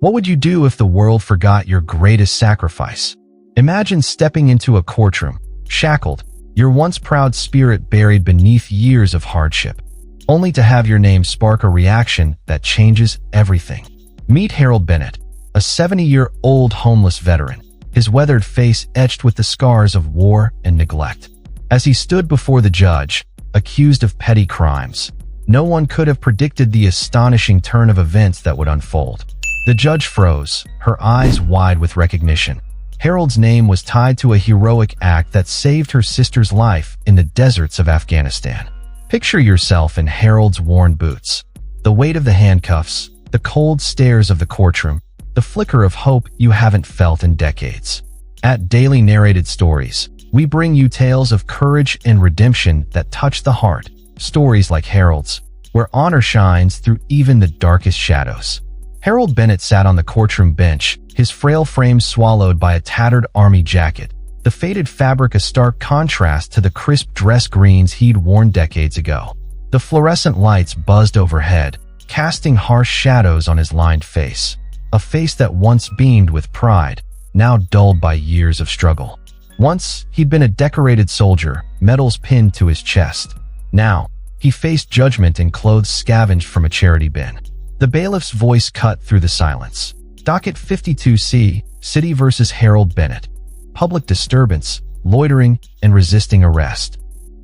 What would you do if the world forgot your greatest sacrifice? Imagine stepping into a courtroom, shackled, your once proud spirit buried beneath years of hardship, only to have your name spark a reaction that changes everything. Meet Harold Bennett, a 70-year-old homeless veteran, his weathered face etched with the scars of war and neglect. As he stood before the judge, accused of petty crimes, no one could have predicted the astonishing turn of events that would unfold. The judge froze, her eyes wide with recognition. Harold's name was tied to a heroic act that saved her sister's life in the deserts of Afghanistan. Picture yourself in Harold's worn boots. The weight of the handcuffs, the cold stares of the courtroom, the flicker of hope you haven't felt in decades. At Daily Narrated Stories, we bring you tales of courage and redemption that touch the heart. Stories like Harold's, where honor shines through even the darkest shadows. Harold Bennett sat on the courtroom bench, his frail frame swallowed by a tattered army jacket, the faded fabric a stark contrast to the crisp dress greens he'd worn decades ago. The fluorescent lights buzzed overhead, casting harsh shadows on his lined face, a face that once beamed with pride, now dulled by years of struggle. Once, he'd been a decorated soldier, medals pinned to his chest. Now, he faced judgment in clothes scavenged from a charity bin. The bailiff's voice cut through the silence. Docket 52C, City vs. Harold Bennett. Public disturbance, loitering, and resisting arrest.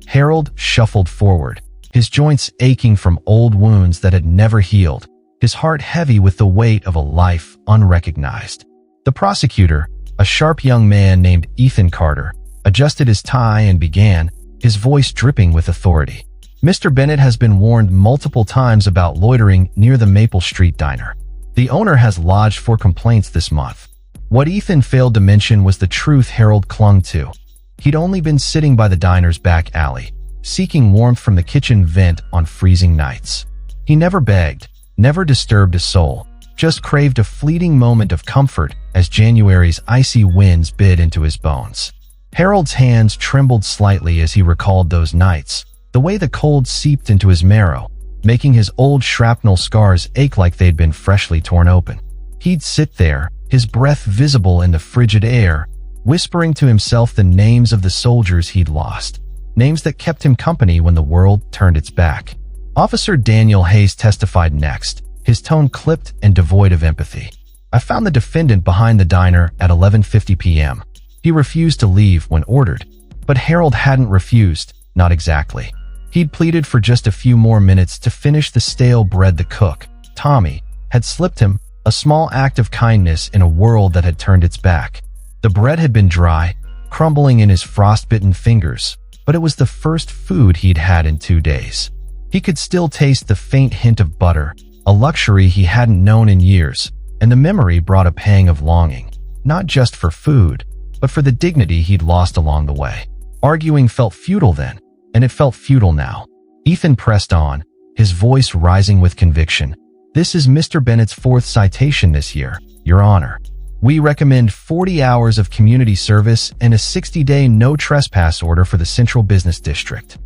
Harold shuffled forward, his joints aching from old wounds that had never healed, his heart heavy with the weight of a life unrecognized. The prosecutor, a sharp young man named Ethan Carter, adjusted his tie and began, his voice dripping with authority. Mr. Bennett has been warned multiple times about loitering near the Maple Street Diner. The owner has lodged 4 complaints this month. What Ethan failed to mention was the truth Harold clung to. He'd only been sitting by the diner's back alley, seeking warmth from the kitchen vent on freezing nights. He never begged, never disturbed a soul, just craved a fleeting moment of comfort as January's icy winds bit into his bones. Harold's hands trembled slightly as he recalled those nights, the way the cold seeped into his marrow, making his old shrapnel scars ache like they'd been freshly torn open. He'd sit there, his breath visible in the frigid air, whispering to himself the names of the soldiers he'd lost, names that kept him company when the world turned its back. Officer Daniel Hayes testified next, his tone clipped and devoid of empathy. I found the defendant behind the diner at 11:50 p.m. He refused to leave when ordered, but Harold hadn't refused, not exactly. He'd pleaded for just a few more minutes to finish the stale bread the cook, Tommy, had slipped him, a small act of kindness in a world that had turned its back. The bread had been dry, crumbling in his frostbitten fingers, but it was the first food he'd had in 2 days. He could still taste the faint hint of butter, a luxury he hadn't known in years, and the memory brought a pang of longing, not just for food, but for the dignity he'd lost along the way. Arguing felt futile then, and it felt futile now. Ethan pressed on, his voice rising with conviction. This is Mr. Bennett's 4th citation this year, Your Honor. We recommend 40 hours of community service and a 60-day no trespass order for the Central Business District.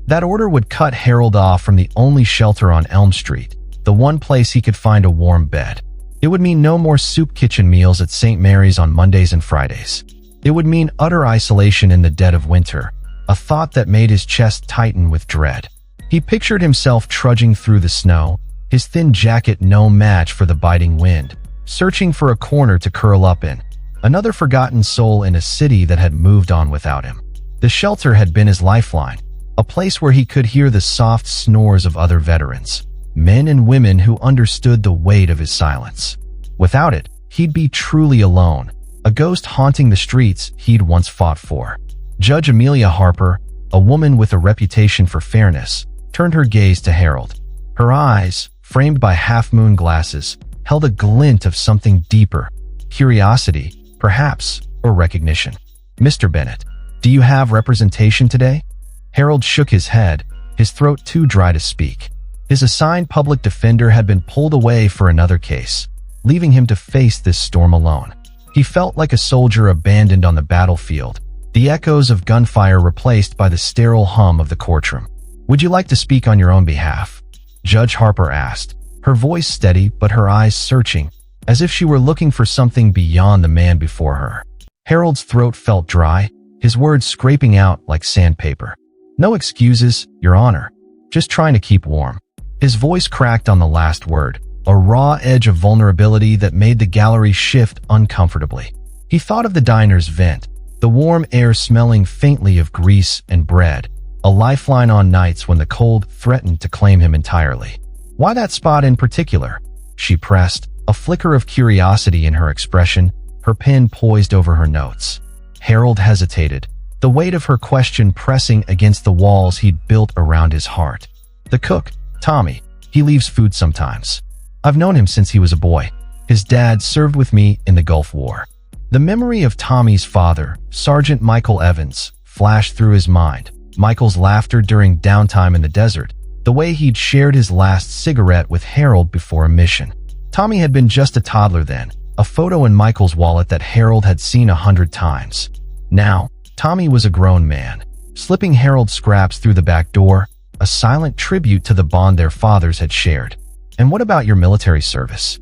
That order would cut Harold off from the only shelter on Elm Street, the one place he could find a warm bed. It would mean no more soup kitchen meals at St. Mary's on Mondays and Fridays. It would mean utter isolation in the dead of winter, a thought that made his chest tighten with dread. He pictured himself trudging through the snow, his thin jacket no match for the biting wind, searching for a corner to curl up in, another forgotten soul in a city that had moved on without him. The shelter had been his lifeline, a place where he could hear the soft snores of other veterans, men and women who understood the weight of his silence. Without it, he'd be truly alone, a ghost haunting the streets he'd once fought for. Judge Amelia Harper, a woman with a reputation for fairness, turned her gaze to Harold. Her eyes, framed by half-moon glasses, held a glint of something deeper, curiosity, perhaps, or recognition. Mr. Bennett, do you have representation today? Harold shook his head, his throat too dry to speak. His assigned public defender had been pulled away for another case, leaving him to face this storm alone. He felt like a soldier abandoned on the battlefield, the echoes of gunfire replaced by the sterile hum of the courtroom. Would you like to speak on your own behalf? Judge Harper asked, her voice steady but her eyes searching, as if she were looking for something beyond the man before her. Harold's throat felt dry, his words scraping out like sandpaper. "No excuses, Your Honor. Just trying to keep warm." His voice cracked on the last word, a raw edge of vulnerability that made the gallery shift uncomfortably. He thought of the diner's vent, the warm air smelling faintly of grease and bread, a lifeline on nights when the cold threatened to claim him entirely. "Why that spot in particular?" she pressed, a flicker of curiosity in her expression, her pen poised over her notes. Harold hesitated, the weight of her question pressing against the walls he'd built around his heart. "The cook, Tommy. He leaves food sometimes. I've known him since he was a boy. His dad served with me in the Gulf War." The memory of Tommy's father, Sergeant Michael Evans, flashed through his mind. Michael's laughter during downtime in the desert, the way he'd shared his last cigarette with Harold before a mission. Tommy had been just a toddler then, a photo in Michael's wallet that Harold had seen 100 times. Now, Tommy was a grown man, slipping Harold scraps through the back door, a silent tribute to the bond their fathers had shared. "And what about your military service?"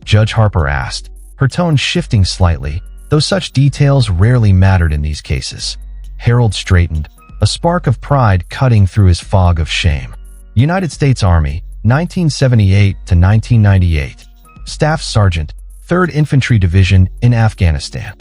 Judge Harper asked, her tone shifting slightly, though such details rarely mattered in these cases. Harold straightened, a spark of pride cutting through his fog of shame. "United States Army, 1978 to 1998. Staff Sergeant, 3rd Infantry Division in Afghanistan."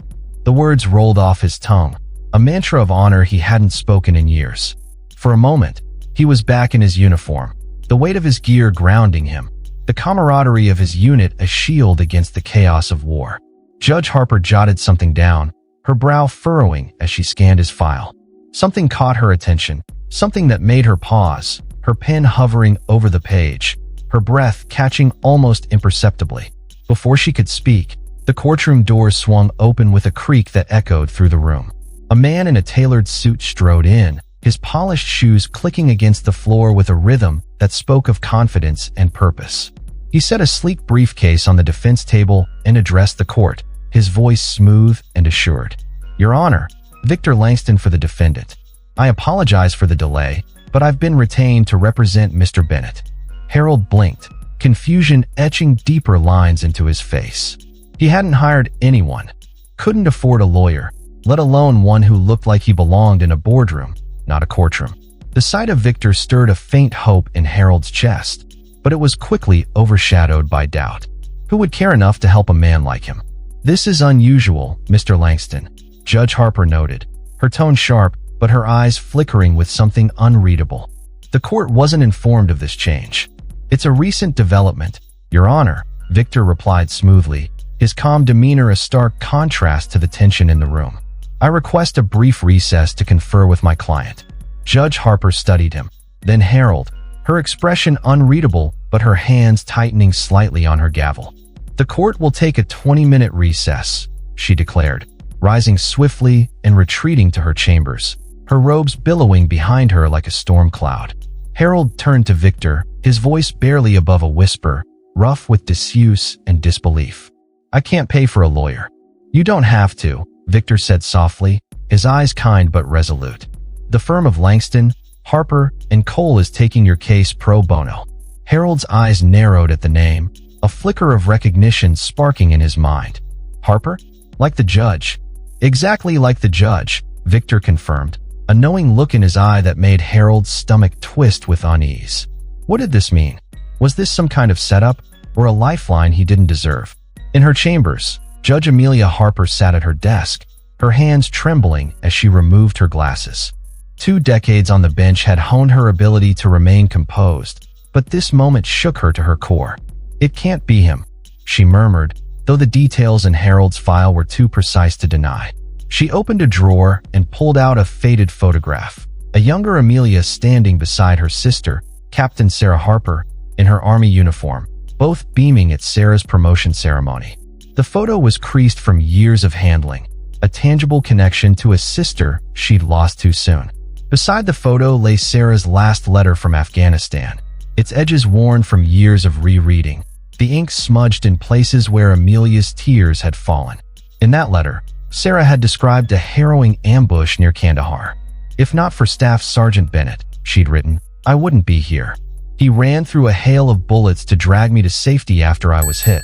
The words rolled off his tongue, a mantra of honor he hadn't spoken in years. For a moment, he was back in his uniform, the weight of his gear grounding him, the camaraderie of his unit a shield against the chaos of war. Judge Harper jotted something down, her brow furrowing as she scanned his file. Something caught her attention, something that made her pause, her pen hovering over the page, her breath catching almost imperceptibly. Before she could speak, the courtroom doors swung open with a creak that echoed through the room. A man in a tailored suit strode in, his polished shoes clicking against the floor with a rhythm that spoke of confidence and purpose. He set a sleek briefcase on the defense table and addressed the court, his voice smooth and assured. "Your Honor, Victor Langston for the defendant. I apologize for the delay, but I've been retained to represent Mr. Bennett." Harold blinked, confusion etching deeper lines into his face. He hadn't hired anyone, couldn't afford a lawyer, let alone one who looked like he belonged in a boardroom, not a courtroom. The sight of Victor stirred a faint hope in Harold's chest, but it was quickly overshadowed by doubt. Who would care enough to help a man like him? "This is unusual, Mr. Langston," Judge Harper noted, her tone sharp, but her eyes flickering with something unreadable. The court wasn't informed of this change. "It's a recent development, Your Honor," Victor replied smoothly, his calm demeanor a stark contrast to the tension in the room. "I request a brief recess to confer with my client." Judge Harper studied him, then Harold, her expression unreadable but her hands tightening slightly on her gavel. "The court will take a 20-minute recess," she declared, rising swiftly and retreating to her chambers, her robes billowing behind her like a storm cloud. Harold turned to Victor, his voice barely above a whisper, rough with disuse and disbelief. "I can't pay for a lawyer." "You don't have to," Victor said softly, his eyes kind but resolute. "The firm of Langston, Harper, and Cole is taking your case pro bono." Harold's eyes narrowed at the name, a flicker of recognition sparking in his mind. "Harper? Like the judge?" "Exactly like the judge," Victor confirmed, a knowing look in his eye that made Harold's stomach twist with unease. What did this mean? Was this some kind of setup, or a lifeline he didn't deserve? In her chambers, Judge Amelia Harper sat at her desk, her hands trembling as she removed her glasses. 2 decades on the bench had honed her ability to remain composed, but this moment shook her to her core. "It can't be him," she murmured, though the details in Harold's file were too precise to deny. She opened a drawer and pulled out a faded photograph, a younger Amelia standing beside her sister, Captain Sarah Harper, in her Army uniform, both beaming at Sarah's promotion ceremony. The photo was creased from years of handling, a tangible connection to a sister she'd lost too soon. Beside the photo lay Sarah's last letter from Afghanistan, its edges worn from years of rereading, the ink smudged in places where Amelia's tears had fallen. In that letter, Sarah had described a harrowing ambush near Kandahar. "If not for Staff Sergeant Bennett," she'd written, "I wouldn't be here. He ran through a hail of bullets to drag me to safety after I was hit.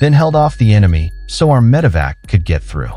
then held off the enemy so our medevac could get through.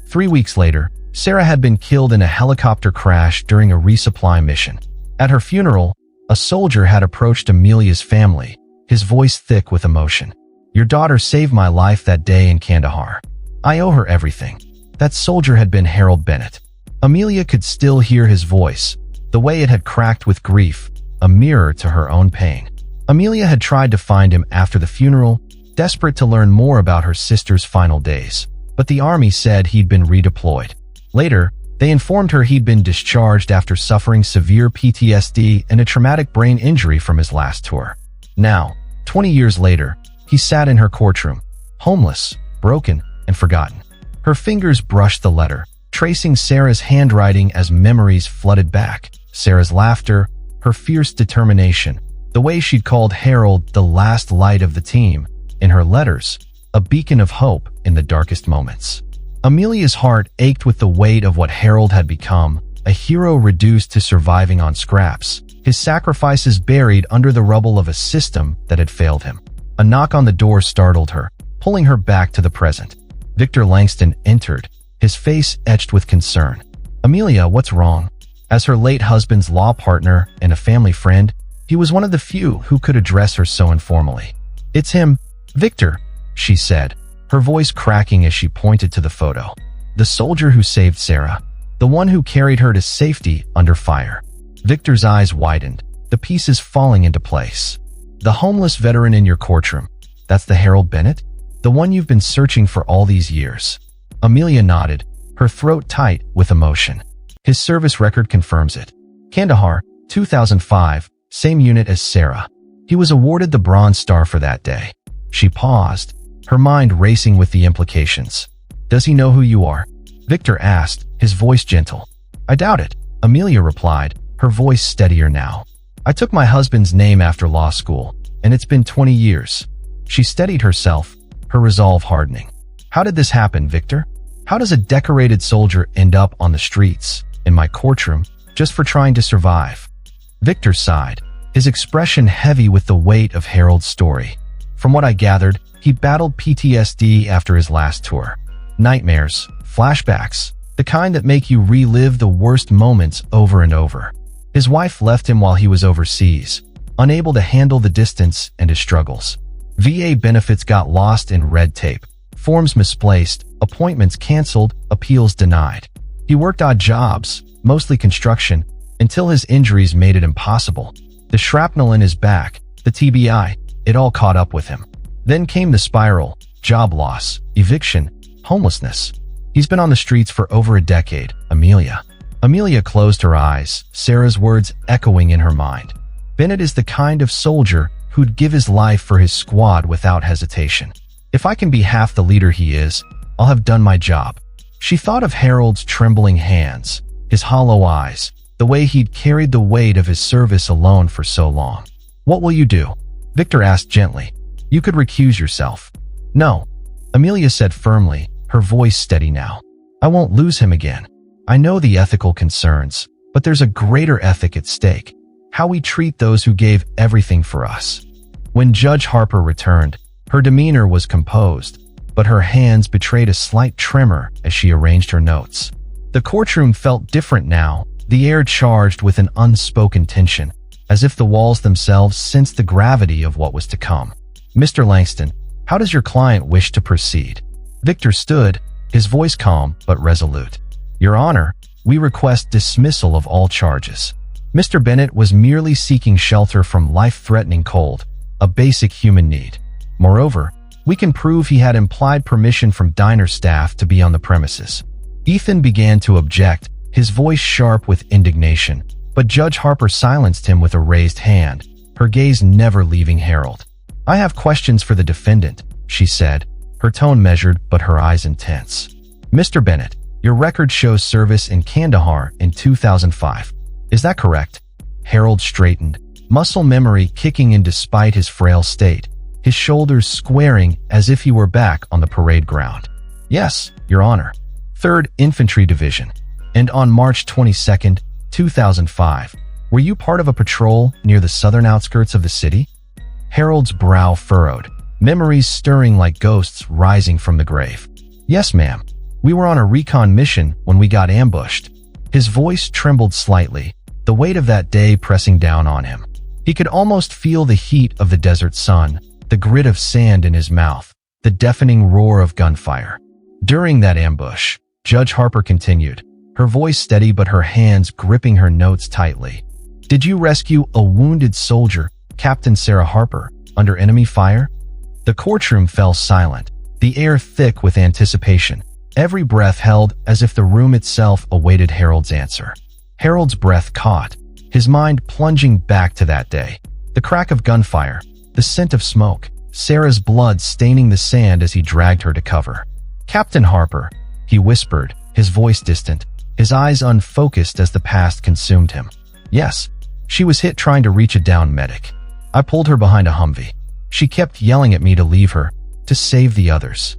3 weeks later, Sarah had been killed in a helicopter crash during a resupply mission. At her funeral, a soldier had approached Amelia's family, his voice thick with emotion. "Your daughter saved my life that day in Kandahar. I owe her everything." That soldier had been Harold Bennett. Amelia could still hear his voice, the way it had cracked with grief, a mirror to her own pain. Amelia had tried to find him after the funeral, desperate to learn more about her sister's final days. But the army said he'd been redeployed. Later, they informed her he'd been discharged after suffering severe PTSD and a traumatic brain injury from his last tour. Now, 20 years later, he sat in her courtroom, homeless, broken, and forgotten. Her fingers brushed the letter, tracing Sarah's handwriting as memories flooded back. Sarah's laughter, her fierce determination, the way she'd called Harold the last light of the team, in her letters, a beacon of hope in the darkest moments. Amelia's heart ached with the weight of what Harold had become, a hero reduced to surviving on scraps, his sacrifices buried under the rubble of a system that had failed him. A knock on the door startled her, pulling her back to the present. Victor Langston entered, his face etched with concern. "Amelia, what's wrong?" As her late husband's law partner and a family friend, he was one of the few who could address her so informally. "It's him, Victor," she said, her voice cracking as she pointed to the photo. "The soldier who saved Sarah. The one who carried her to safety under fire." Victor's eyes widened, the pieces falling into place. "The homeless veteran in your courtroom. That's the Harold Bennett? The one you've been searching for all these years?" Amelia nodded, her throat tight with emotion. "His service record confirms it. Kandahar, 2005, same unit as Sarah. He was awarded the Bronze Star for that day." She paused, her mind racing with the implications. "Does he know who you are?" Victor asked, his voice gentle. "I doubt it," Amelia replied, her voice steadier now. "I took my husband's name after law school, and it's been 20 years. She steadied herself, her resolve hardening. "How did this happen, Victor? How does a decorated soldier end up on the streets, in my courtroom, just for trying to survive?" Victor sighed, his expression heavy with the weight of Harold's story. "From what I gathered, he battled PTSD after his last tour. Nightmares, flashbacks, the kind that make you relive the worst moments over and over. His wife left him while he was overseas, unable to handle the distance and his struggles. VA benefits got lost in red tape, forms misplaced, appointments canceled, appeals denied. He worked odd jobs, mostly construction, until his injuries made it impossible. The shrapnel in his back, the TBI, it all caught up with him. Then came the spiral, job loss, eviction, homelessness. He's been on the streets for over a decade, Amelia." Amelia closed her eyes, Sarah's words echoing in her mind. "Bennett is the kind of soldier who'd give his life for his squad without hesitation. If I can be half the leader he is, I'll have done my job." She thought of Harold's trembling hands, his hollow eyes, the way he'd carried the weight of his service alone for so long. "What will you do?" Victor asked gently. "You could recuse yourself." "No," Amelia said firmly, her voice steady now. "I won't lose him again. I know the ethical concerns, but there's a greater ethic at stake. How we treat those who gave everything for us." When Judge Harper returned, her demeanor was composed, but her hands betrayed a slight tremor as she arranged her notes. The courtroom felt different now, the air charged with an unspoken tension, as if the walls themselves sensed the gravity of what was to come. "Mr. Langston, how does your client wish to proceed?" Victor stood, his voice calm but resolute. "Your Honor, we request dismissal of all charges. Mr. Bennett was merely seeking shelter from life-threatening cold, a basic human need. Moreover, we can prove he had implied permission from diner staff to be on the premises." Ethan began to object, his voice sharp with indignation, but Judge Harper silenced him with a raised hand, her gaze never leaving Harold. "I have questions for the defendant," she said, her tone measured but her eyes intense. "Mr. Bennett, your record shows service in Kandahar in 2005. Is that correct?" Harold straightened, muscle memory kicking in despite his frail state, his shoulders squaring as if he were back on the parade ground. "Yes, Your Honor. 3rd Infantry Division. And on March 22nd, 2005, were you part of a patrol near the southern outskirts of the city?" Harold's brow furrowed, memories stirring like ghosts rising from the grave. "Yes, ma'am. We were on a recon mission when we got ambushed." His voice trembled slightly, the weight of that day pressing down on him. He could almost feel the heat of the desert sun, the grit of sand in his mouth, the deafening roar of gunfire. "During that ambush," Judge Harper continued, her voice steady but her hands gripping her notes tightly, "did you rescue a wounded soldier, Captain Sarah Harper, under enemy fire?" The courtroom fell silent, the air thick with anticipation, every breath held as if the room itself awaited Harold's answer. Harold's breath caught, his mind plunging back to that day. The crack of gunfire, the scent of smoke, Sarah's blood staining the sand as he dragged her to cover. "Captain Harper," he whispered, his voice distant, his eyes unfocused as the past consumed him. "Yes, she was hit trying to reach a downed medic. I pulled her behind a Humvee. She kept yelling at me to leave her, to save the others."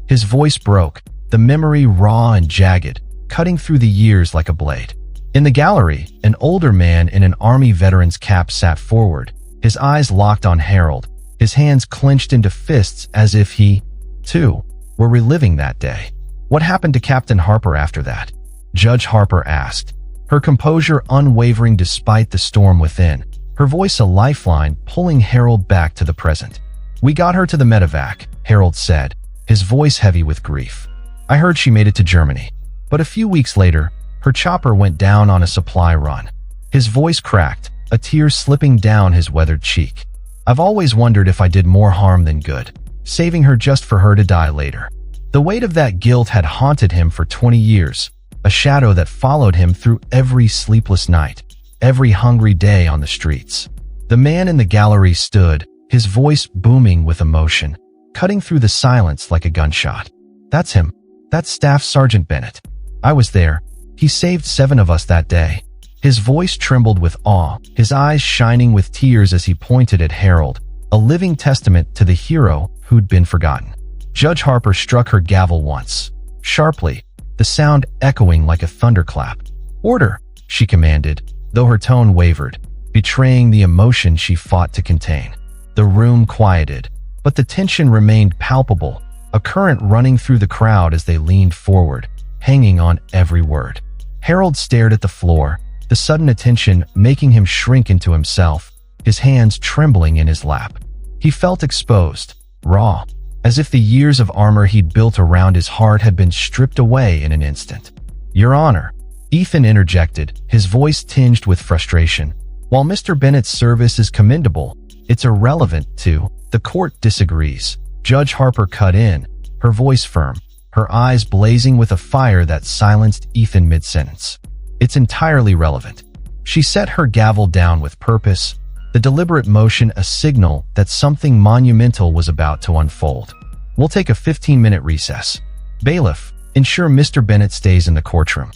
His voice broke, the memory raw and jagged, cutting through the years like a blade. In the gallery, an older man in an Army veteran's cap sat forward, his eyes locked on Harold, his hands clenched into fists as if he, too, were reliving that day. "What happened to Captain Harper after that?" Judge Harper asked, her composure unwavering despite the storm within, her voice a lifeline pulling Harold back to the present. "We got her to the medevac," Harold said, his voice heavy with grief. "I heard she made it to Germany. But a few weeks later, her chopper went down on a supply run." His voice cracked, a tear slipping down his weathered cheek. "I've always wondered if I did more harm than good, saving her just for her to die later." The weight of that guilt had haunted him for 20 years, a shadow that followed him through every sleepless night, every hungry day on the streets. The man in the gallery stood, his voice booming with emotion, cutting through the silence like a gunshot. "That's him. That's Staff Sergeant Bennett. I was there. He saved 7 of us that day." His voice trembled with awe, his eyes shining with tears as he pointed at Harold, a living testament to the hero who'd been forgotten. Judge Harper struck her gavel once, sharply, the sound echoing like a thunderclap. "Order," she commanded, though her tone wavered, betraying the emotion she fought to contain. The room quieted, but the tension remained palpable, a current running through the crowd as they leaned forward, hanging on every word. Harold stared at the floor, the sudden attention making him shrink into himself, his hands trembling in his lap. He felt exposed, raw, as if the years of armor he'd built around his heart had been stripped away in an instant. "Your Honor," Ethan interjected, his voice tinged with frustration. "While Mr. Bennett's service is commendable, it's irrelevant to, the court disagrees." Judge Harper cut in, her voice firm, her eyes blazing with a fire that silenced Ethan mid-sentence. "It's entirely relevant." She set her gavel down with purpose, the deliberate motion a signal that something monumental was about to unfold. "We'll take a 15-minute recess. Bailiff, ensure Mr. Bennett stays in the courtroom."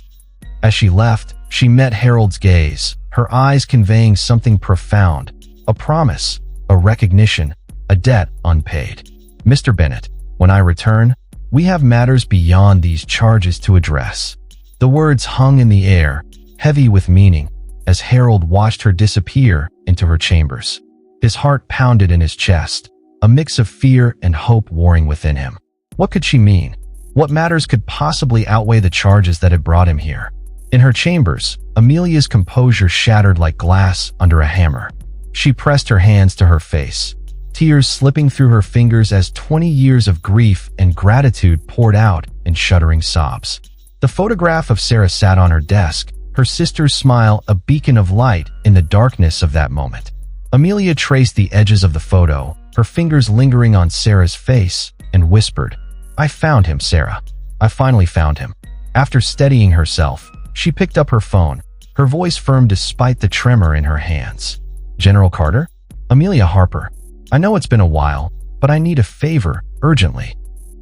As she left, she met Harold's gaze, her eyes conveying something profound, a promise, a recognition, a debt unpaid. "Mr. Bennett, when I return, we have matters beyond these charges to address." The words hung in the air, heavy with meaning, as Harold watched her disappear into her chambers. His heart pounded in his chest, a mix of fear and hope warring within him. What could she mean? What matters could possibly outweigh the charges that had brought him here? In her chambers, Amelia's composure shattered like glass under a hammer. She pressed her hands to her face, tears slipping through her fingers as 20 years of grief and gratitude poured out in shuddering sobs. The photograph of Sarah sat on her desk, her sister's smile a beacon of light in the darkness of that moment. Amelia traced the edges of the photo, her fingers lingering on Sarah's face, and whispered, "I found him, Sarah. I finally found him." After steadying herself, she picked up her phone, her voice firm despite the tremor in her hands. "General Carter? Amelia Harper. I know it's been a while, but I need a favor, urgently."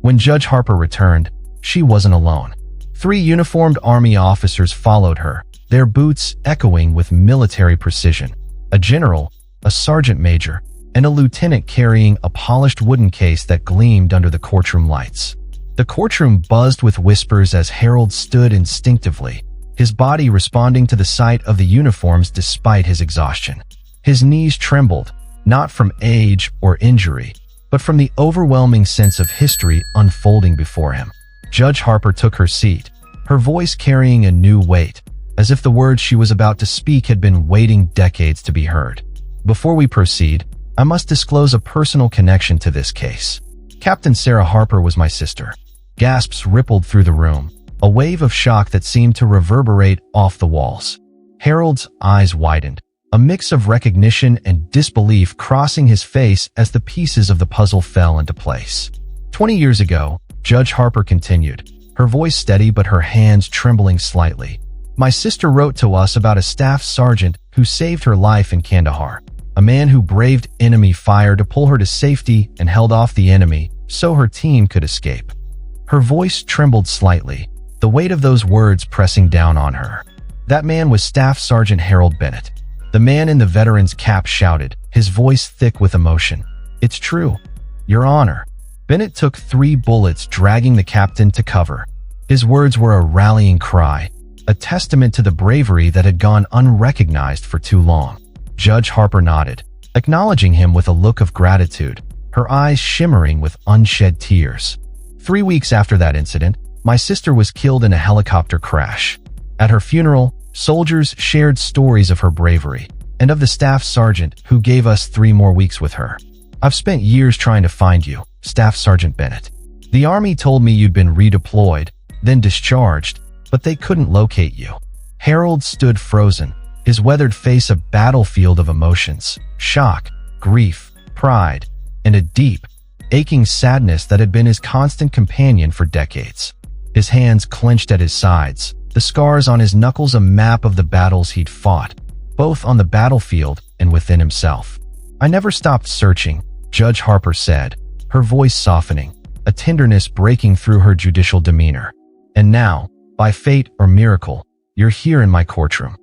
When Judge Harper returned, she wasn't alone. 3 uniformed Army officers followed her, their boots echoing with military precision. A general, a sergeant major, and a lieutenant carrying a polished wooden case that gleamed under the courtroom lights. The courtroom buzzed with whispers as Harold stood instinctively, his body responding to the sight of the uniforms despite his exhaustion. His knees trembled, not from age or injury, but from the overwhelming sense of history unfolding before him. Judge Harper took her seat, her voice carrying a new weight, as if the words she was about to speak had been waiting decades to be heard. Before we proceed, I must disclose a personal connection to this case. Captain Sarah Harper was my sister. Gasps rippled through the room, a wave of shock that seemed to reverberate off the walls. Harold's eyes widened, a mix of recognition and disbelief crossing his face as the pieces of the puzzle fell into place. 20 years ago, Judge Harper continued, her voice steady but her hands trembling slightly. My sister wrote to us about a staff sergeant who saved her life in Kandahar, a man who braved enemy fire to pull her to safety and held off the enemy so her team could escape. Her voice trembled slightly, the weight of those words pressing down on her. That man was Staff Sergeant Harold Bennett. The man in the veteran's cap shouted, his voice thick with emotion. It's true, Your Honor. Bennett took 3 bullets, dragging the captain to cover. His words were a rallying cry, a testament to the bravery that had gone unrecognized for too long. Judge Harper nodded, acknowledging him with a look of gratitude, her eyes shimmering with unshed tears. 3 weeks after that incident, my sister was killed in a helicopter crash. At her funeral, soldiers shared stories of her bravery and of the staff sergeant who gave us 3 more weeks with her. I've spent years trying to find you, Staff Sergeant Bennett. The Army told me you'd been redeployed, then discharged, but they couldn't locate you. Harold stood frozen, his weathered face a battlefield of emotions, shock, grief, pride, and a deep, aching sadness that had been his constant companion for decades. His hands clenched at his sides, the scars on his knuckles a map of the battles he'd fought, both on the battlefield and within himself. I never stopped searching, Judge Harper said, her voice softening, a tenderness breaking through her judicial demeanor. And now, by fate or miracle, you're here in my courtroom.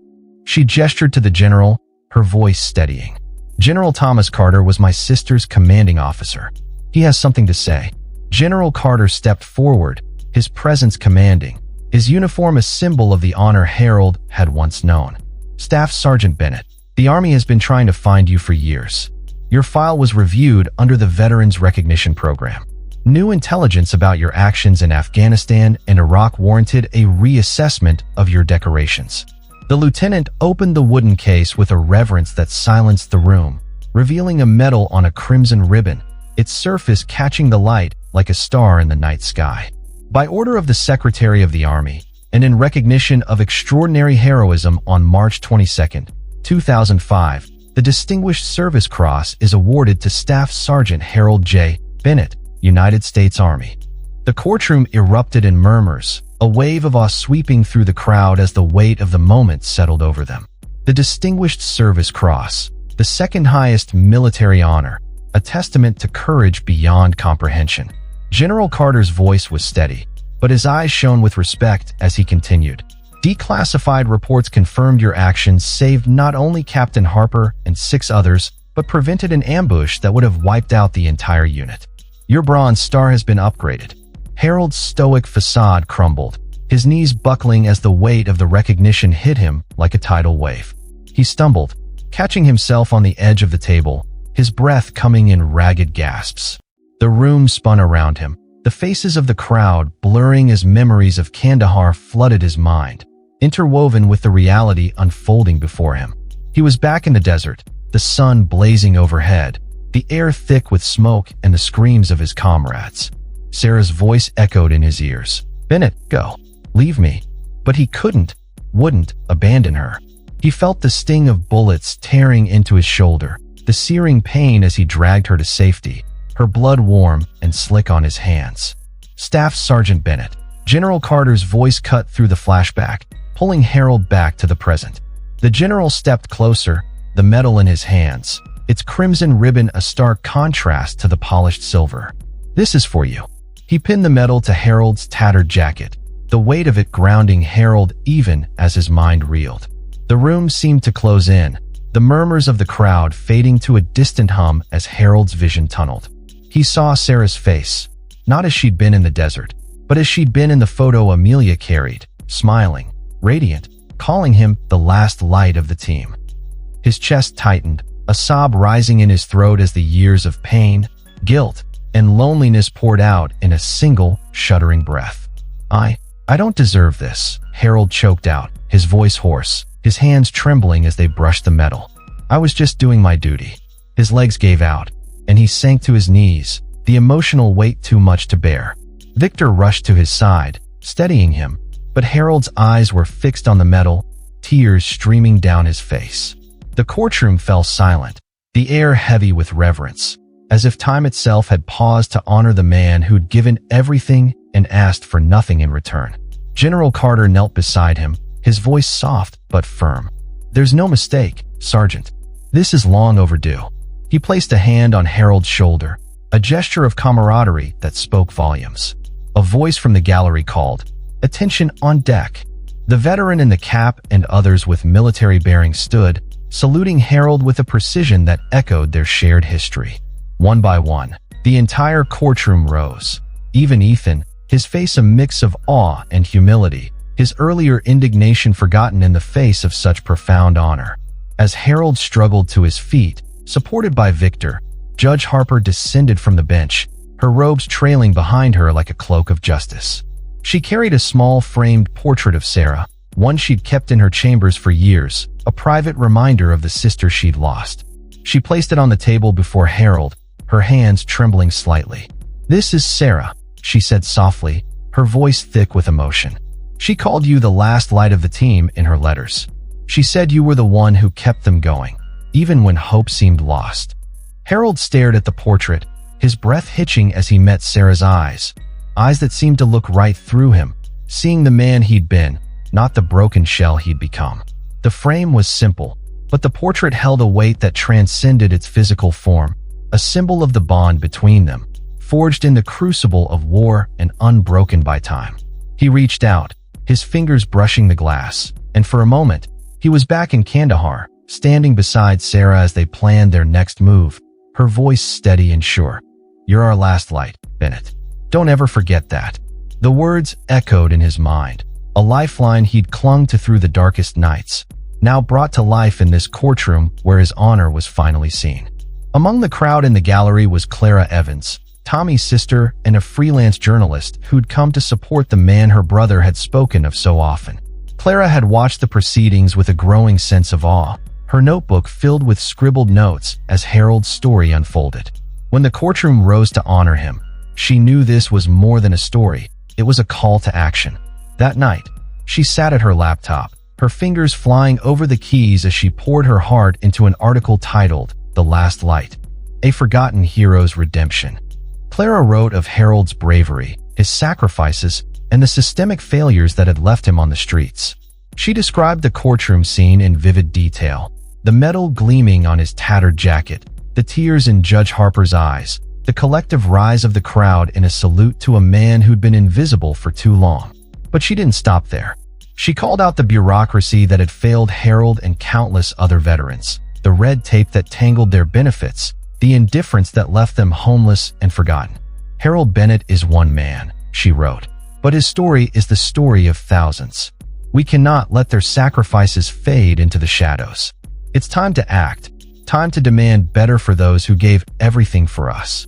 She gestured to the general, her voice steadying. General Thomas Carter was my sister's commanding officer. He has something to say. General Carter stepped forward, his presence commanding, his uniform a symbol of the honor Harold had once known. Staff Sergeant Bennett, the Army has been trying to find you for years. Your file was reviewed under the Veterans Recognition Program. New intelligence about your actions in Afghanistan and Iraq warranted a reassessment of your decorations. The lieutenant opened the wooden case with a reverence that silenced the room, revealing a medal on a crimson ribbon, its surface catching the light like a star in the night sky. By order of the Secretary of the Army, and in recognition of extraordinary heroism on March 22, 2005, the Distinguished Service Cross is awarded to Staff Sergeant Harold J. Bennett, United States Army. The courtroom erupted in murmurs, a wave of awe sweeping through the crowd as the weight of the moment settled over them. The Distinguished Service Cross, the second highest military honor, a testament to courage beyond comprehension. General Carter's voice was steady, but his eyes shone with respect as he continued. Declassified reports confirmed your actions saved not only Captain Harper and 6 others, but prevented an ambush that would have wiped out the entire unit. Your Bronze Star has been upgraded. Harold's stoic facade crumbled, his knees buckling as the weight of the recognition hit him like a tidal wave. He stumbled, catching himself on the edge of the table, his breath coming in ragged gasps. The room spun around him, the faces of the crowd blurring as memories of Kandahar flooded his mind, interwoven with the reality unfolding before him. He was back in the desert, the sun blazing overhead, the air thick with smoke and the screams of his comrades. Sarah's voice echoed in his ears. Bennett, go. Leave me. But he wouldn't abandon her. He felt the sting of bullets tearing into his shoulder, the searing pain as he dragged her to safety, her blood warm and slick on his hands. Staff Sergeant Bennett. General Carter's voice cut through the flashback, pulling Harold back to the present. The general stepped closer, the medal in his hands, its crimson ribbon a stark contrast to the polished silver. This is for you. He pinned the medal to Harold's tattered jacket, the weight of it grounding Harold even as his mind reeled. The room seemed to close in, the murmurs of the crowd fading to a distant hum as Harold's vision tunneled. He saw Sarah's face, not as she'd been in the desert, but as she'd been in the photo Amelia carried, smiling, radiant, calling him the last light of the team. His chest tightened, a sob rising in his throat as the years of pain, Guilt and loneliness poured out in a single, shuddering breath. I don't deserve this," Harold choked out, his voice hoarse, his hands trembling as they brushed the metal. "I was just doing my duty." His legs gave out, and he sank to his knees, the emotional weight too much to bear. Victor rushed to his side, steadying him, but Harold's eyes were fixed on the metal, tears streaming down his face. The courtroom fell silent, the air heavy with reverence, as if time itself had paused to honor the man who'd given everything and asked for nothing in return. General Carter knelt beside him, his voice soft but firm. "There's no mistake, Sergeant. This is long overdue." He placed a hand on Harold's shoulder, a gesture of camaraderie that spoke volumes. A voice from the gallery called, "Attention on deck." The veteran in the cap and others with military bearings stood, saluting Harold with a precision that echoed their shared history. One by one, the entire courtroom rose. Even Ethan, his face a mix of awe and humility, his earlier indignation forgotten in the face of such profound honor. As Harold struggled to his feet, supported by Victor, Judge Harper descended from the bench, her robes trailing behind her like a cloak of justice. She carried a small framed portrait of Sarah, one she'd kept in her chambers for years, a private reminder of the sister she'd lost. She placed it on the table before Harold, her hands trembling slightly. "This is Sarah," she said softly, her voice thick with emotion. "She called you the last light of the team in her letters. She said you were the one who kept them going, even when hope seemed lost." Harold stared at the portrait, his breath hitching as he met Sarah's eyes that seemed to look right through him, seeing the man he'd been, not the broken shell he'd become. The frame was simple, but the portrait held a weight that transcended its physical form, a symbol of the bond between them, forged in the crucible of war and unbroken by time. He reached out, his fingers brushing the glass, and for a moment, he was back in Kandahar, standing beside Sarah as they planned their next move, her voice steady and sure. "You're our last light, Bennett. Don't ever forget that." The words echoed in his mind, a lifeline he'd clung to through the darkest nights, now brought to life in this courtroom where his honor was finally seen. Among the crowd in the gallery was Clara Evans, Tommy's sister and a freelance journalist who'd come to support the man her brother had spoken of so often. Clara had watched the proceedings with a growing sense of awe, her notebook filled with scribbled notes as Harold's story unfolded. When the courtroom rose to honor him, she knew this was more than a story, it was a call to action. That night, she sat at her laptop, her fingers flying over the keys as she poured her heart into an article titled, "The Last Light: A Forgotten Hero's Redemption." Clara wrote of Harold's bravery, his sacrifices, and the systemic failures that had left him on the streets. She described the courtroom scene in vivid detail, the metal gleaming on his tattered jacket, the tears in Judge Harper's eyes, the collective rise of the crowd in a salute to a man who'd been invisible for too long. But she didn't stop there. She called out the bureaucracy that had failed Harold and countless other veterans, the red tape that tangled their benefits, the indifference that left them homeless and forgotten. "Harold Bennett is one man," she wrote, "but his story is the story of thousands. We cannot let their sacrifices fade into the shadows. It's time to act, time to demand better for those who gave everything for us."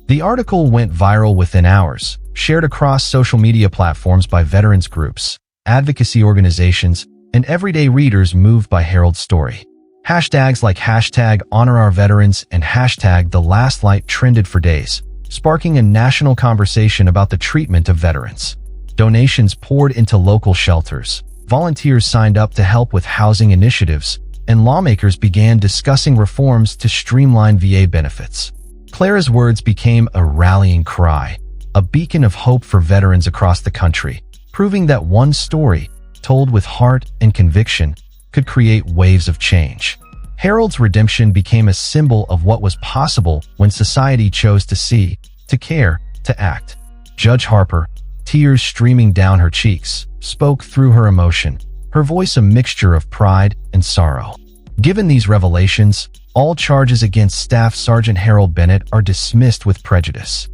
The article went viral within hours, shared across social media platforms by veterans groups, advocacy organizations, and everyday readers moved by Harold's story. Hashtags like #HonorOurVeterans and #TheLastLight trended for days, sparking a national conversation about the treatment of veterans. Donations poured into local shelters, volunteers signed up to help with housing initiatives, and lawmakers began discussing reforms to streamline VA benefits. Clara's words became a rallying cry, a beacon of hope for veterans across the country, proving that one story, told with heart and conviction, could create waves of change. Harold's redemption became a symbol of what was possible when society chose to see, to care, to act. Judge Harper, tears streaming down her cheeks, spoke through her emotion, her voice a mixture of pride and sorrow. Given these revelations, all charges against Staff Sergeant Harold Bennett are dismissed with prejudice.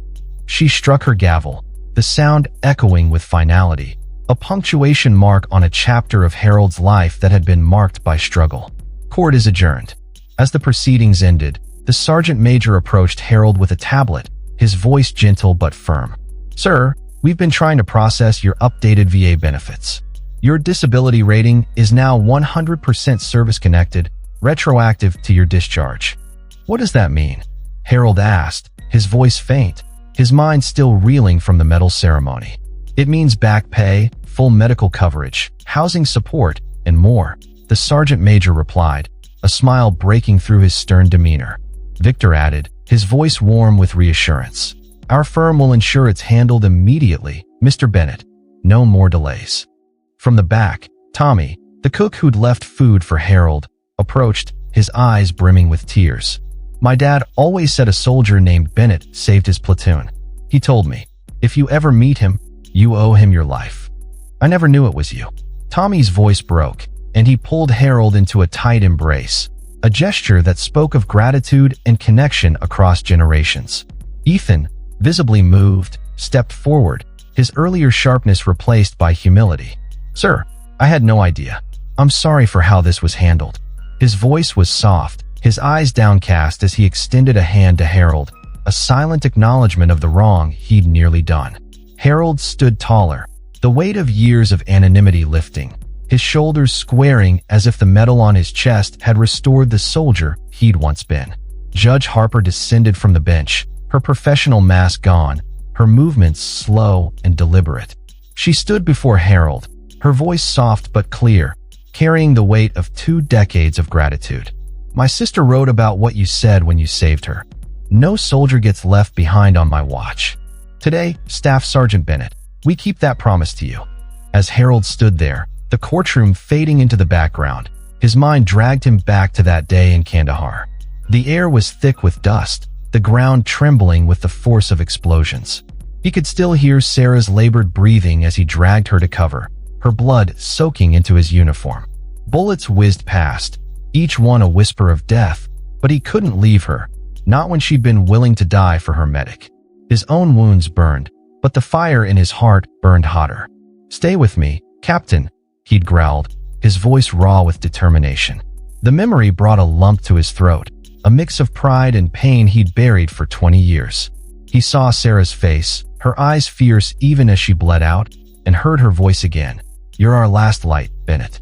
She struck her gavel, the sound echoing with finality, a punctuation mark on a chapter of Harold's life that had been marked by struggle. Court is adjourned. As the proceedings ended, The sergeant major approached Harold with a tablet, his voice gentle but firm. "Sir, we've been trying to process your updated VA benefits. Your disability rating is now 100% service-connected, retroactive to your discharge." "What does that mean?" Harold asked, his voice faint, his mind still reeling from the medal ceremony. "It means back pay, full medical coverage, housing support, and more," the sergeant major replied, a smile breaking through his stern demeanor. Victor added, his voice warm with reassurance. "Our firm will ensure it's handled immediately, Mr. Bennett. No more delays." From the back, Tommy, the cook who'd left food for Harold, approached, his eyes brimming with tears. "My dad always said a soldier named Bennett saved his platoon. He told me, if you ever meet him, you owe him your life. I never knew it was you." Tommy's voice broke, and he pulled Harold into a tight embrace, a gesture that spoke of gratitude and connection across generations. Ethan, visibly moved, stepped forward, his earlier sharpness replaced by humility. "Sir, I had no idea. I'm sorry for how this was handled." His voice was soft, his eyes downcast as he extended a hand to Harold, a silent acknowledgement of the wrong he'd nearly done. Harold stood taller, the weight of years of anonymity lifting, his shoulders squaring as if the metal on his chest had restored the soldier he'd once been. Judge Harper descended from the bench, her professional mask gone, her movements slow and deliberate. She stood before Harold, her voice soft but clear, carrying the weight of 2 decades of gratitude. "My sister wrote about what you said when you saved her. No soldier gets left behind on my watch. Today, Staff Sergeant Bennett, we keep that promise to you." As Harold stood there, the courtroom fading into the background, his mind dragged him back to that day in Kandahar. The air was thick with dust, the ground trembling with the force of explosions. He could still hear Sarah's labored breathing as he dragged her to cover, her blood soaking into his uniform. Bullets whizzed past, each one a whisper of death, but he couldn't leave her, not when she'd been willing to die for her medic. His own wounds burned, but the fire in his heart burned hotter. "Stay with me, Captain," he'd growled, his voice raw with determination. The memory brought a lump to his throat, a mix of pride and pain he'd buried for 20 years. He saw Sarah's face, her eyes fierce even as she bled out, and heard her voice again. "You're our last light, Bennett."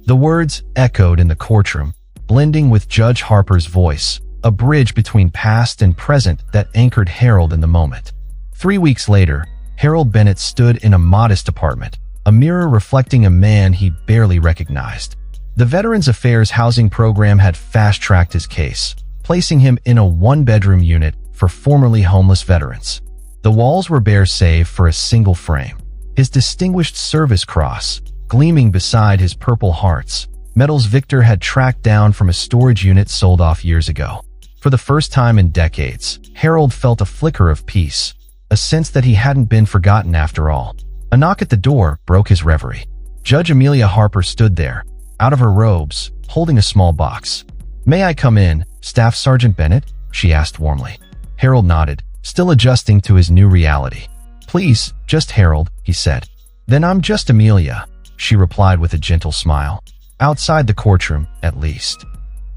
The words echoed in the courtroom, blending with Judge Harper's voice, a bridge between past and present that anchored Harold in the moment. 3 weeks later, Harold Bennett stood in a modest apartment, a mirror reflecting a man he barely recognized. The Veterans Affairs housing program had fast-tracked his case, placing him in a 1-bedroom unit for formerly homeless veterans. The walls were bare save for a single frame, his Distinguished Service Cross gleaming beside his Purple Hearts, medals Victor had tracked down from a storage unit sold off years ago. For the first time in decades, Harold felt a flicker of peace, a sense that he hadn't been forgotten after all. A knock at the door broke his reverie. Judge Amelia Harper stood there, out of her robes, holding a small box. "May I come in, Staff Sergeant Bennett?" she asked warmly. Harold nodded, still adjusting to his new reality. "Please, just Harold," he said. "Then I'm just Amelia," she replied with a gentle smile. Outside the courtroom, at least.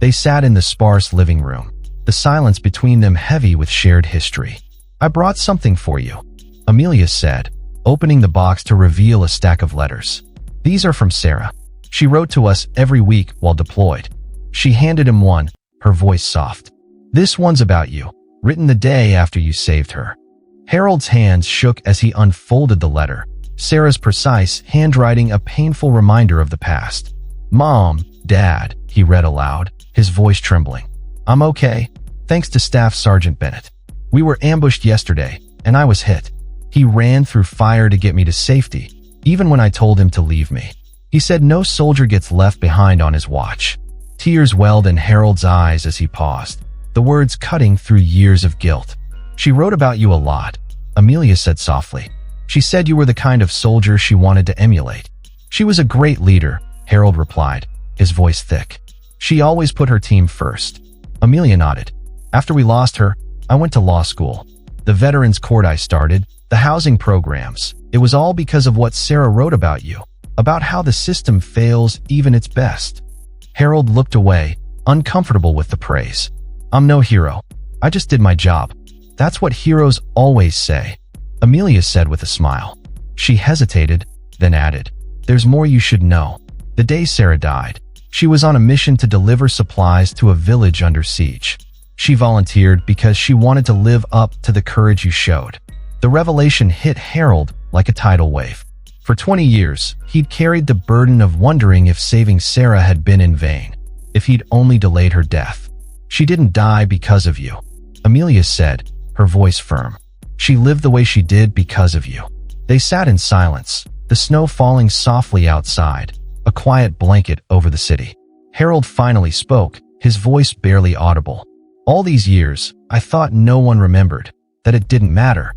They sat in the sparse living room, the silence between them heavy with shared history. "I brought something for you," Amelia said, opening the box to reveal a stack of letters. "These are from Sarah. She wrote to us every week while deployed." She handed him one, her voice soft. "This one's about you, written the day after you saved her." Harold's hands shook as he unfolded the letter, Sarah's precise handwriting a painful reminder of the past. "Mom, Dad," he read aloud, his voice trembling. "I'm okay, thanks to Staff Sergeant Bennett. We were ambushed yesterday, and I was hit. He ran through fire to get me to safety, even when I told him to leave me. He said no soldier gets left behind on his watch." Tears welled in Harold's eyes as he paused, the words cutting through years of guilt. "She wrote about you a lot," Amelia said softly. "She said you were the kind of soldier she wanted to emulate." "She was a great leader," Harold replied, his voice thick. "She always put her team first." Amelia nodded. "After we lost her, I went to law school. The Veterans Court I started, the housing programs. It was all because of what Sarah wrote about you, about how the system fails even its best." Harold looked away, uncomfortable with the praise. I'm no hero. I just did my job. That's what heroes always say, Amelia said with a smile. She hesitated, then added, There's more you should know. The day Sarah died, she was on a mission to deliver supplies to a village under siege. She volunteered because she wanted to live up to the courage you showed. The revelation hit Harold like a tidal wave. For 20 years, he'd carried the burden of wondering if saving Sarah had been in vain, if he'd only delayed her death. She didn't die because of you, Amelia said, her voice firm. She lived the way she did because of you. They sat in silence, the snow falling softly outside, a quiet blanket over the city. Harold finally spoke, his voice barely audible. All these years, I thought no one remembered, that it didn't matter.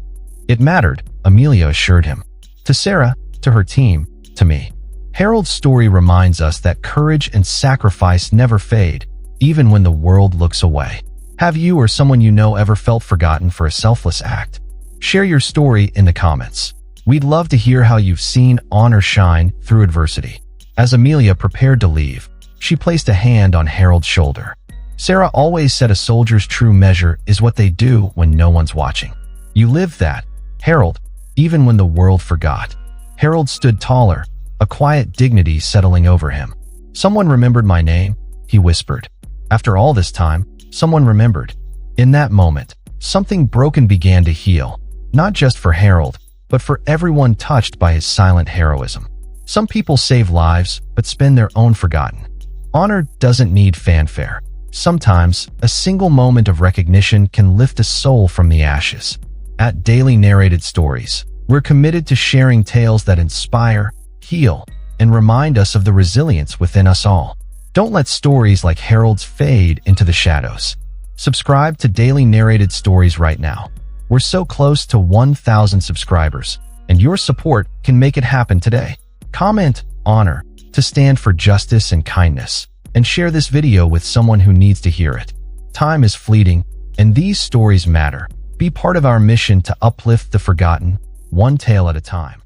It mattered, Amelia assured him. To Sarah, to her team, to me. Harold's story reminds us that courage and sacrifice never fade, even when the world looks away. Have you or someone you know ever felt forgotten for a selfless act? Share your story in the comments. We'd love to hear how you've seen honor shine through adversity. As Amelia prepared to leave, she placed a hand on Harold's shoulder. Sarah always said a soldier's true measure is what they do when no one's watching. You lived that, Harold, even when the world forgot. Harold stood taller, a quiet dignity settling over him. Someone remembered my name, he whispered. After all this time, someone remembered. In that moment, something broken began to heal, not just for Harold, but for everyone touched by his silent heroism. Some people save lives, but spend their own forgotten. Honor doesn't need fanfare. Sometimes, a single moment of recognition can lift a soul from the ashes. At Daily Narrated Stories, we're committed to sharing tales that inspire, heal, and remind us of the resilience within us all. Don't let stories like Harold's fade into the shadows. Subscribe to Daily Narrated Stories right now. We're so close to 1,000 subscribers, and your support can make it happen today. Comment, honor, to stand for justice and kindness, and share this video with someone who needs to hear it. Time is fleeting, and these stories matter. Be part of our mission to uplift the forgotten, one tale at a time.